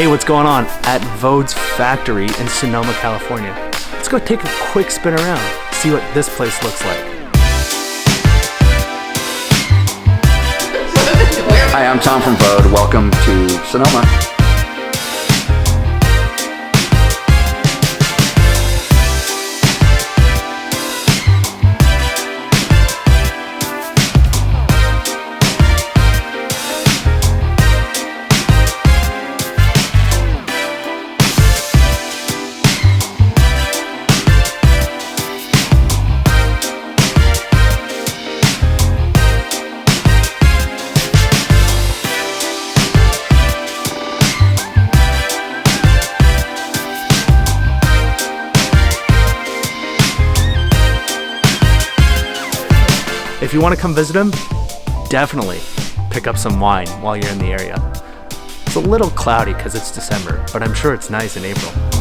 Hey, what's going on at Vode's factory in Sonoma, California? Let's go take a quick spin around, see what this place looks like. Hi, I'm Tom from Vode. Welcome to Sonoma. If you want to come visit him, definitely pick up some wine while you're in the area. It's a little cloudy because it's December, but I'm sure it's nice in April.